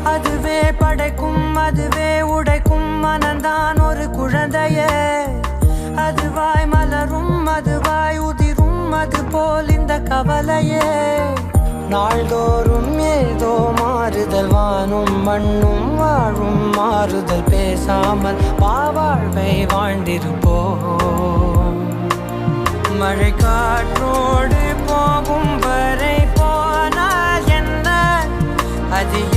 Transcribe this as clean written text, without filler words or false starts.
அதுவே படைக்கும் அதுவே உடைக்கும் மனந்தான் ஒரு குழந்தையே. அதுவாய் மலரும் அதுவாய் உதிரும் அது போல் இந்த கவலையே. நாள்தோறும் ஏதோ மாறுதல் வானும் மண்ணும் வாழும் மாறுதல் பேசாமல் வாழ்வை வாழ்ந்திருப்போம். மழை காற்றோடு போகும் வரை போனால் என்ன அது